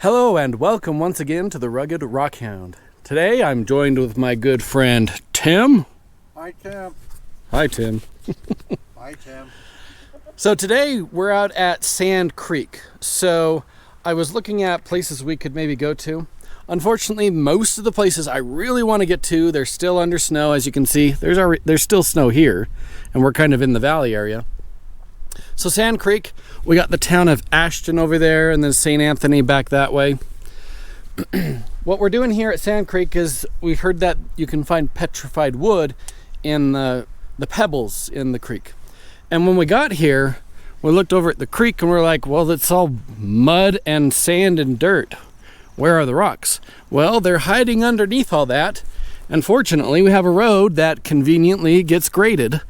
Hello and welcome once again to the Rugged Rockhound. Today I'm joined with my good friend Tim. Hi Tim. Hi Tim. Hi Tim. So today we're out at Sand Creek. So I was looking at places we could maybe go to. Unfortunately, most of the places I really want to get to, they're still under snow. As you can see, there's still snow here, and we're kind of in the valley area. So Sand Creek, we got the town of Ashton over there, and then St. Anthony back that way. What we're doing here at Sand Creek is we heard that you can find petrified wood in the pebbles in the creek. And when we got here, we looked over at the creek and we're like, well, it's all mud and sand and dirt. Where are the rocks? Well, they're hiding underneath all that. And fortunately, we have a road that conveniently gets graded.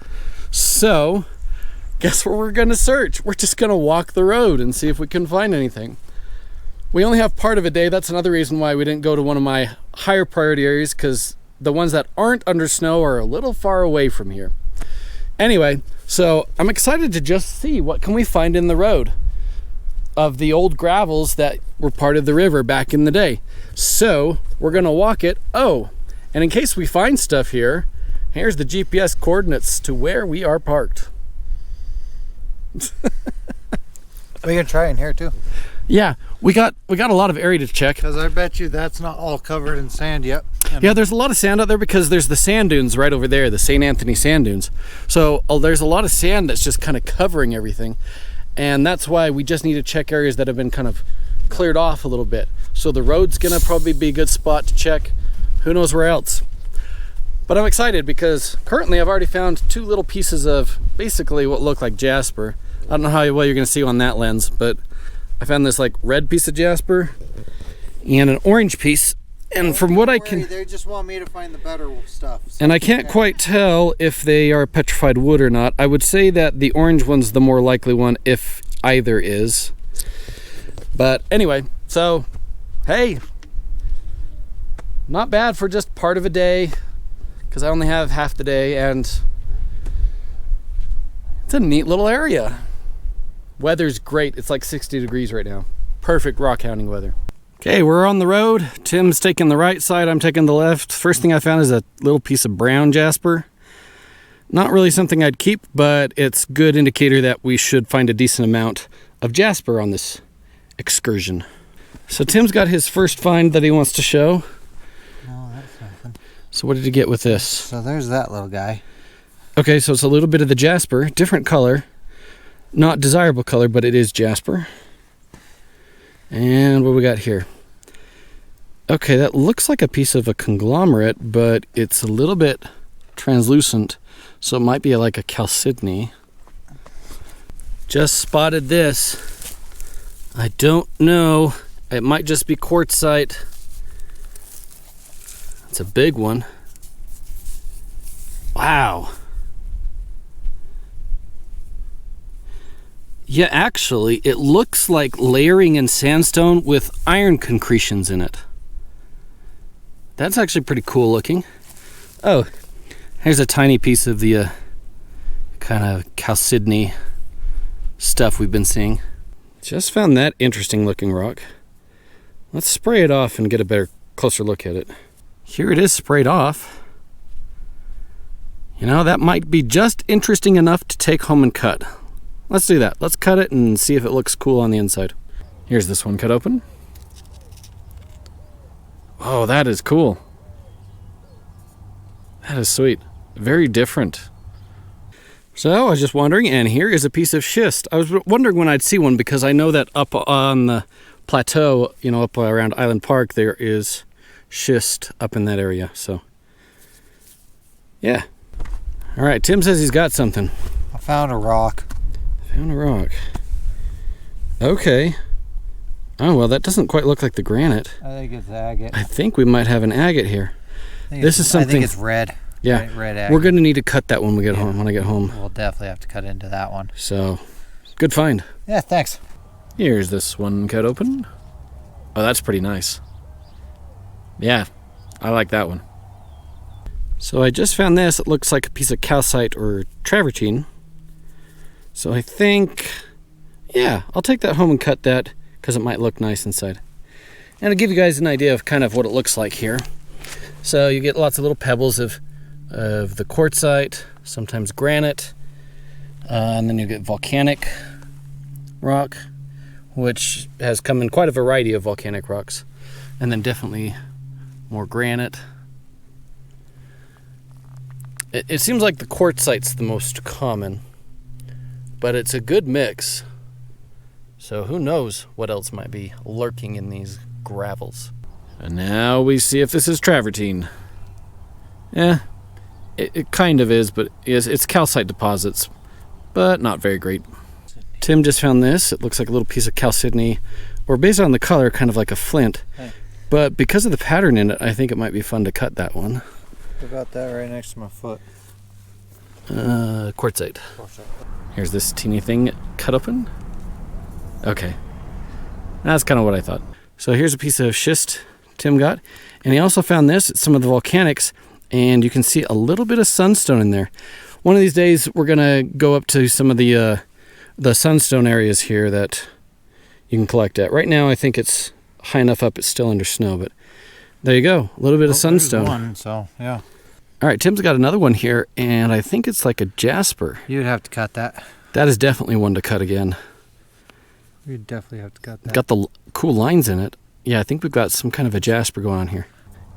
So guess where we're gonna search? We're just gonna walk the road and see if we can find anything. We only have part of a day. That's another reason why we didn't go to one of my higher priority areas, because the ones that aren't under snow are a little far away from here. Anyway, so I'm excited to just see what can we find in the road of the old gravels that were part of the river back in the day. So we're gonna walk it. Oh, and in case we find stuff here, here's the GPS coordinates to where we are parked. We can try in here too. Yeah, we got a lot of area to check. Because I bet you that's not all covered in sand yet. Yeah, there's a lot of sand out there because there's the sand dunes right over there, the St. Anthony sand dunes. So there's a lot of sand that's just kind of covering everything. And that's why we just need to check areas that have been kind of cleared off a little bit. So the road's gonna probably be a good spot to check. Who knows where else? But I'm excited because currently I've already found two little pieces of basically what look like jasper. I don't know how well you're gonna see on that lens, but I found this like red piece of jasper and an orange piece. And from what I can, they just want me to find the better stuff. So and I can't quite tell if they are petrified wood or not. I would say that the orange one's the more likely one, if either is. But anyway, so hey, not bad for just part of a day, because I only have half the day, and it's a neat little area. Weather's great. It's like 60 degrees right now. Perfect rock hounding weather. Okay, we're on the road. Tim's taking the right side, I'm taking the left. First thing I found is a little piece of brown jasper. Not really something I'd keep, but it's good indicator that we should find a decent amount of jasper on this excursion. So Tim's got his first find that he wants to show. No, that's nothing. So what did you get with this? So there's that little guy. Okay, so it's a little bit of the jasper, different color. Not desirable color, but it is jasper. And what we got here? Okay, that looks like a piece of a conglomerate, but it's a little bit translucent, so it might be like a chalcedony. Just spotted this. I don't know. It might just be quartzite. It's a big one. Wow. Yeah, actually, it looks like layering in sandstone with iron concretions in it. That's actually pretty cool looking. Oh, here's a tiny piece of the kind of chalcedony stuff we've been seeing. Just found that interesting looking rock. Let's spray it off and get a better, closer look at it. Here it is sprayed off. You know, that might be just interesting enough to take home and cut. Let's do that. Let's cut it and see if it looks cool on the inside. Here's this one cut open. Oh, that is cool. That is sweet. Very different. So I was just wondering, and here is a piece of schist. I was wondering when I'd see one, because I know that up on the plateau, you know, up around Island Park, there is schist up in that area. So, yeah. All right, Tim says he's got something. I found a rock. Found a rock. Okay. Oh, well, that doesn't quite look like the granite. I think it's agate. I think we might have an agate here. This is something. I think it's red. Yeah. Red agate. We're going to need to cut that when we get home. When I get home. We'll definitely have to cut into that one. So, good find. Yeah, thanks. Here's this one cut open. Oh, that's pretty nice. Yeah, I like that one. So I just found this. It looks like a piece of calcite or travertine. So I think, yeah, I'll take that home and cut that, because it might look nice inside. And to give you guys an idea of kind of what it looks like here. So you get lots of little pebbles of the quartzite, sometimes granite, and then you get volcanic rock, which has come in quite a variety of volcanic rocks, and then definitely more granite. It seems like the quartzite's the most common, but it's a good mix. So who knows what else might be lurking in these gravels. And now we see if this is travertine. It kind of is, but it's calcite deposits, but not very great. Tim just found this. It looks like a little piece of chalcedony, or based on the color, kind of like a flint. Hey. But because of the pattern in it, I think it might be fun to cut that one. I got that right next to my foot. Quartzite. Here's this teeny thing cut open. Okay. That's kind of what I thought. So here's a piece of schist Tim got. And he also found this at some of the volcanics, and you can see a little bit of sunstone in there. One of these days, we're going to go up to some of the sunstone areas here that you can collect at. Right now, I think it's high enough up, it's still under snow, but there you go. A little bit of sunstone. One, so, yeah. All right, Tim's got another one here, and I think it's like a jasper. You'd have to cut that. That is definitely one to cut again. You'd definitely have to cut that. Got the cool lines in it. Yeah, I think we've got some kind of a jasper going on here.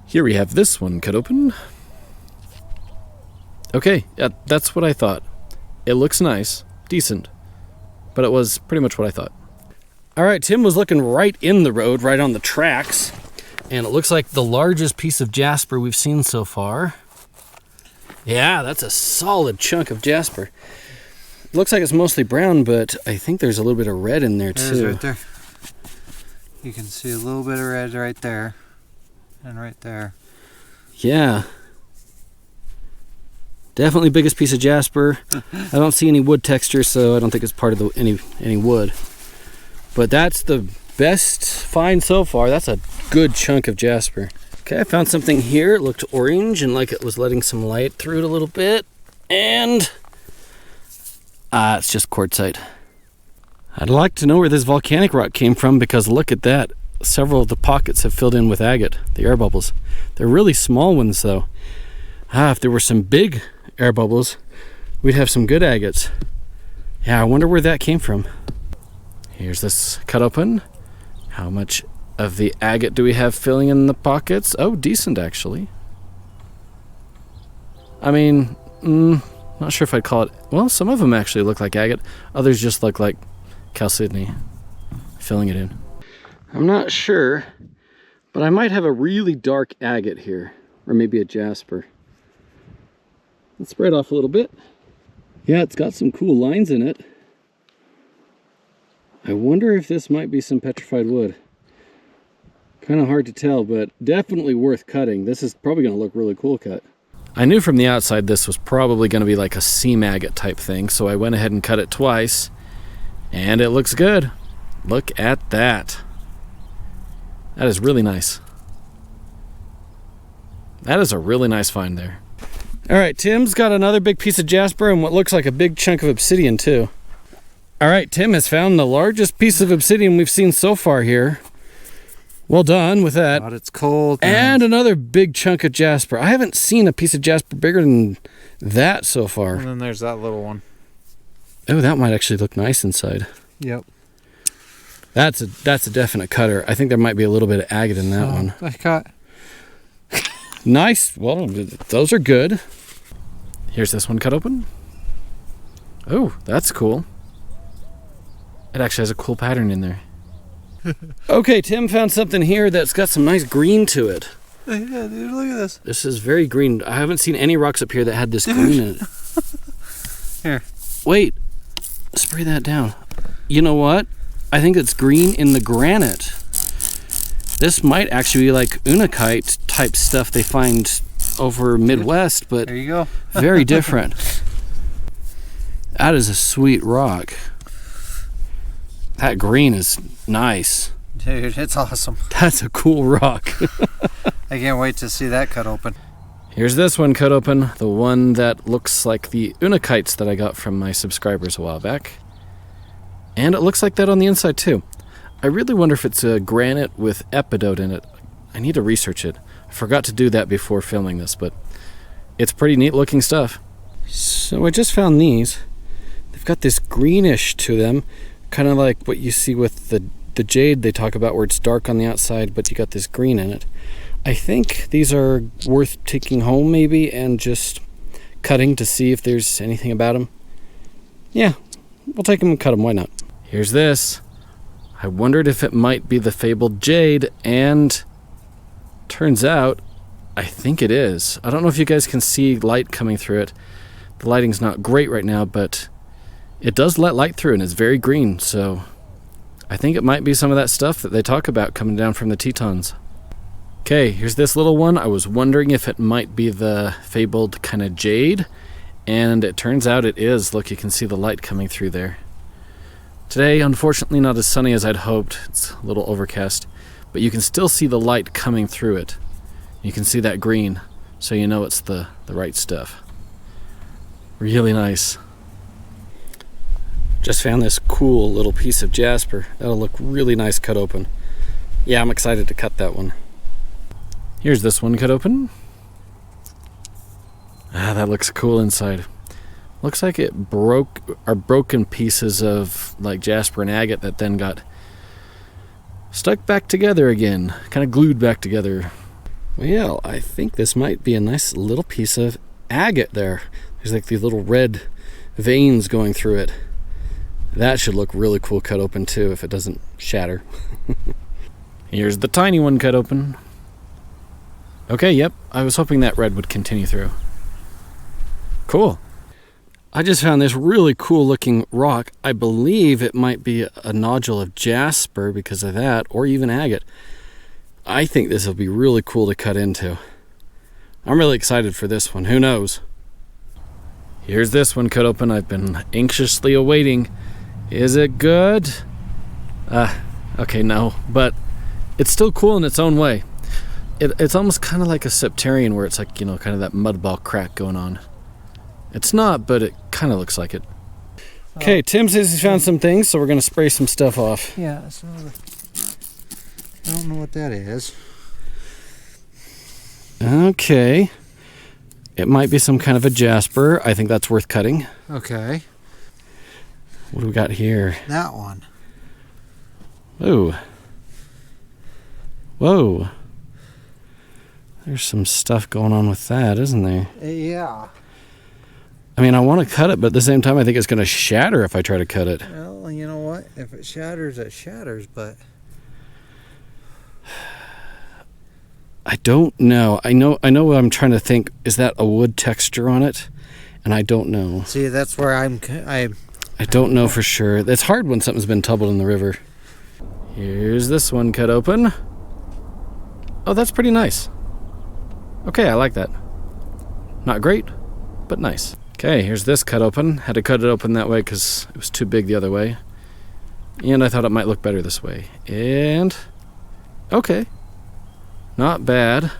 Here we have this one cut open. Okay, yeah, that's what I thought. It looks nice, decent, but it was pretty much what I thought. All right, Tim was looking right in the road, right on the tracks, and it looks like the largest piece of jasper we've seen so far. Yeah, that's a solid chunk of jasper. It looks like it's mostly brown, but I think there's a little bit of red in there too. Right there. You can see a little bit of red right there, and right there. Yeah. Definitely biggest piece of jasper. I don't see any wood texture, so I don't think it's part of any wood. But that's the best find so far. That's a good chunk of jasper. Okay, I found something here. It looked orange and like it was letting some light through it a little bit. And it's just quartzite. I'd like to know where this volcanic rock came from, because look at that. Several of the pockets have filled in with agate, the air bubbles. They're really small ones though. If there were some big air bubbles, we'd have some good agates. Yeah, I wonder where that came from. Here's this cut open. How much of the agate do we have filling in the pockets? Oh, decent actually. I mean, not sure if I'd call it, well, some of them actually look like agate. Others just look like chalcedony, filling it in. I'm not sure, but I might have a really dark agate here, or maybe a jasper. Let's spread off a little bit. Yeah, it's got some cool lines in it. I wonder if this might be some petrified wood. Kind of hard to tell, but definitely worth cutting. This is probably going to look really cool cut. I knew from the outside this was probably going to be like a seam agate type thing, so I went ahead and cut it twice, and it looks good. Look at that. That is really nice. That is a really nice find there. All right, Tim's got another big piece of jasper and what looks like a big chunk of obsidian too. All right, Tim has found the largest piece of obsidian we've seen so far here. Well done with that. But it's cold. And another big chunk of jasper. I haven't seen a piece of jasper bigger than that so far. And then there's that little one. Oh, that might actually look nice inside. Yep. That's a definite cutter. I think there might be a little bit of agate in that one. I got. Nice. Well, those are good. Here's this one cut open. Oh, that's cool. It actually has a cool pattern in there. Okay, Tim found something here that's got some nice green to it. Yeah, dude, look at this. This is very green. I haven't seen any rocks up here that had this green in it. Here. Wait. Spray that down. You know what? I think it's green in the granite. This might actually be like unakite type stuff they find over Midwest, but there you go. Very different. That is a sweet rock. That green is nice. Dude, it's awesome. That's a cool rock. I can't wait to see that cut open. Here's this one cut open, the one that looks like the unakites that I got from my subscribers a while back. And it looks like that on the inside too. I really wonder if it's a granite with epidote in it. I need to research it. I forgot to do that before filming this, but it's pretty neat looking stuff. So I just found these. They've got this greenish to them, kind of like what you see with the jade they talk about, where it's dark on the outside, but you got this green in it. I think these are worth taking home maybe and just cutting to see if there's anything about them. Yeah, we'll take them and cut them, why not? Here's this. I wondered if it might be the fabled jade, and turns out I think it is. I don't know if you guys can see light coming through it. The lighting's not great right now, but it does let light through and it's very green, so I think it might be some of that stuff that they talk about coming down from the Tetons. Okay, here's this little one. I was wondering if it might be the fabled kind of jade, and it turns out it is. Look, you can see the light coming through there. Today, unfortunately, not as sunny as I'd hoped. It's a little overcast, but you can still see the light coming through it. You can see that green, so you know it's the right stuff. Really nice. Just found this cool little piece of jasper. That'll look really nice cut open. Yeah, I'm excited to cut that one. Here's this one cut open. Ah, that looks cool inside. Looks like it are broken pieces of like jasper and agate that then got stuck back together again, kind of glued back together. Well, I think this might be a nice little piece of agate there. There's like these little red veins going through it. That should look really cool cut open too if it doesn't shatter. Here's the tiny one cut open. Okay, yep, I was hoping that red would continue through. Cool. I just found this really cool looking rock. I believe it might be a nodule of jasper because of that, or even agate. I think this will be really cool to cut into. I'm really excited for this one. Who knows? Here's this one cut open. I've been anxiously awaiting. Is it good? Okay, no, but it's still cool in its own way. It's almost kind of like a septarian where it's like, you know, kind of that mud ball crack going on. It's not, but it kind of looks like it. Okay, Tim says he's found some things, so we're going to spray some stuff off. Yeah, so I don't know what that is. Okay. It might be some kind of a jasper. I think that's worth cutting. Okay. What do we got here? That one. Ooh. Whoa. There's some stuff going on with that, isn't there? Yeah. I mean, I want to cut it, but at the same time, I think it's going to shatter if I try to cut it. Well, you know what? If it shatters, but... I don't know. I know what I'm trying to think. Is that a wood texture on it? And I don't know. See, that's where I don't know for sure. It's hard when something's been tumbled in the river. Here's this one cut open. Oh, that's pretty nice. Okay, I like that. Not great, but nice. Okay, here's this cut open. Had to cut it open that way because it was too big the other way. And I thought it might look better this way. And, okay. Not bad.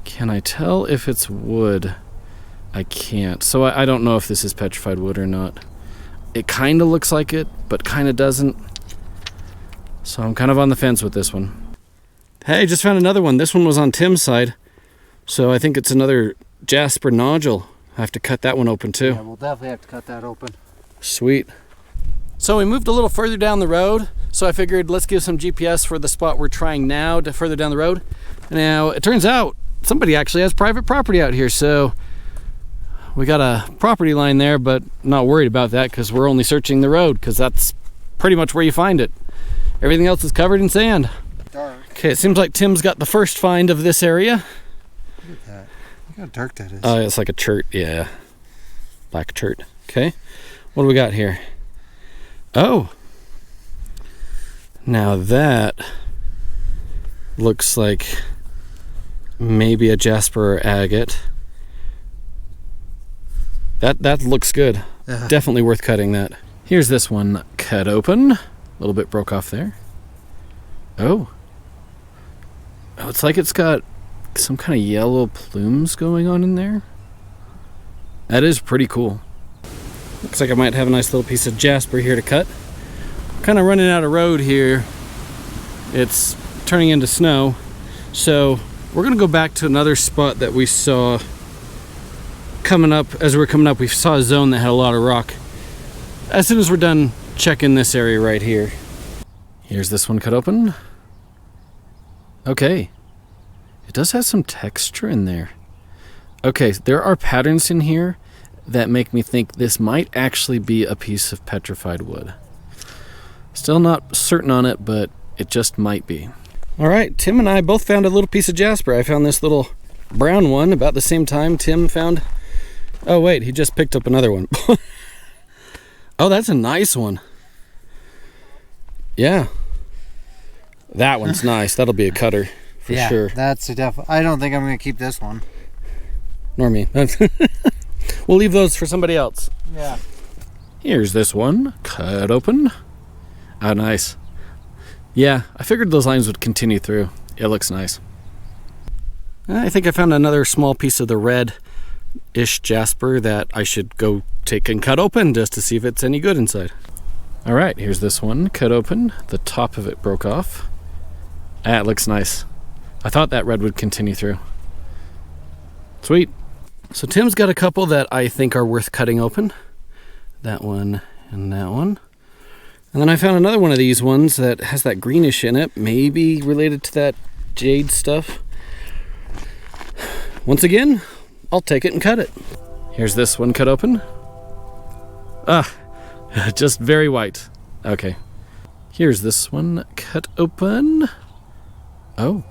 Can I tell if it's wood? I can't. So I don't know if this is petrified wood or not. It kind of looks like it, but kind of doesn't. So I'm kind of on the fence with this one. Hey, just found another one. This one was on Tim's side. So I think it's another jasper nodule. I have to cut that one open too. Yeah, we'll definitely have to cut that open. Sweet. So we moved a little further down the road. So I figured let's give some GPS for the spot we're trying now to further down the road. Now it turns out somebody actually has private property out here. So we got a property line there, but not worried about that because we're only searching the road because that's pretty much where you find it. Everything else is covered in sand. Dark. Okay, it seems like Tim's got the first find of this area. Look at that. Look how dark that is. Oh, it's like a chert, yeah. Black chert. Okay. What do we got here? Oh. Now that looks like maybe a jasper or agate. That looks good. Yeah. Definitely worth cutting that. Here's this one cut open. A little bit broke off there. Oh. Oh, it's like it's got some kind of yellow plumes going on in there. That is pretty cool. Looks like I might have a nice little piece of jasper here to cut. kind of running out of road here. It's turning into snow. So we're gonna go back to another spot that we saw coming up. As we were coming up, we saw a zone that had a lot of rock. As soon as we're done checking this area right here. Here's this one cut open. Okay. It does have some texture in there. Okay, there are patterns in here that make me think this might actually be a piece of petrified wood. Still not certain on it, but it just might be. All right, Tim and I both found a little piece of jasper. I found this little brown one about the same time Tim found... Oh wait, he just picked up another one. Oh, that's a nice one. Yeah. That one's nice. That'll be a cutter for sure. That's a I don't think I'm going to keep this one. Nor me. We'll leave those for somebody else. Yeah. Here's this one, cut open. Oh, nice. Yeah, I figured those lines would continue through. It looks nice. I think I found another small piece of the red-ish jasper that I should go take and cut open just to see if it's any good inside. All right, here's this one, cut open. The top of it broke off. Ah, it looks nice. I thought that red would continue through. Sweet. So Tim's got a couple that I think are worth cutting open. That one and that one. And then I found another one of these ones that has that greenish in it, maybe related to that jade stuff. Once again, I'll take it and cut it. Here's this one cut open. Ah, just very white. Okay. Here's this one cut open. Oh,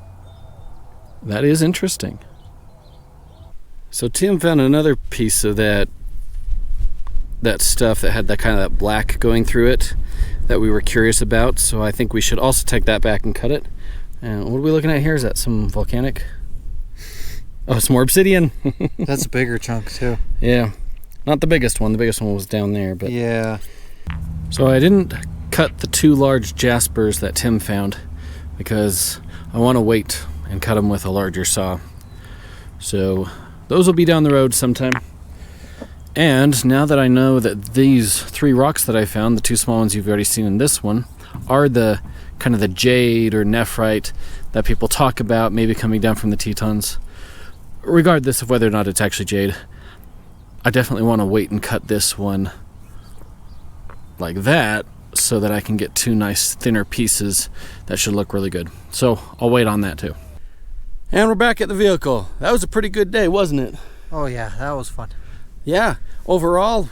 that is interesting. So Tim found another piece of that stuff that had that kind of that black going through it that we were curious about. So I think we should also take that back and cut it. And what are we looking at here? Is that some volcanic? Oh, it's more obsidian. That's a bigger chunk too. Yeah, not the biggest one. The biggest one was down there, but yeah. So I didn't cut the two large jaspers that Tim found because I want to wait and cut them with a larger saw. So those will be down the road sometime. And now that I know that these three rocks that I found, the two small ones you've already seen in this one, are the kind of the jade or nephrite that people talk about, maybe coming down from the Tetons, regardless of whether or not it's actually jade, I definitely want to wait and cut this one like that so that I can get two nice thinner pieces that should look really good. So I'll wait on that too. And we're back at the vehicle. That was a pretty good day, wasn't it? Oh yeah, that was fun. Yeah, overall,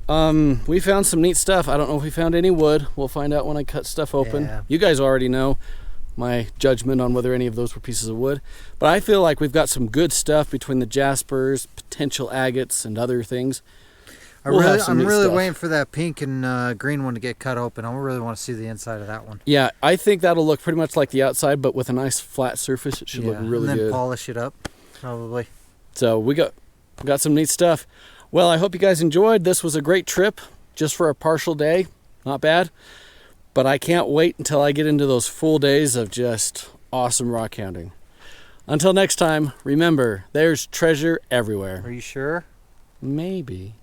we found some neat stuff. I don't know if we found any wood. We'll find out when I cut stuff open. Yeah. You guys already know my judgment on whether any of those were pieces of wood. But I feel like we've got some good stuff between the jaspers, potential agates, and other things. I'm really waiting for that pink and green one to get cut open. I really want to see the inside of that one. Yeah, I think that'll look pretty much like the outside, but with a nice flat surface. It should look really good. And then polish it up, probably. So we got some neat stuff. Well, I hope you guys enjoyed. This was a great trip just for a partial day. Not bad. But I can't wait until I get into those full days of just awesome rock hounding. Until next time, remember, there's treasure everywhere. Are you sure? Maybe.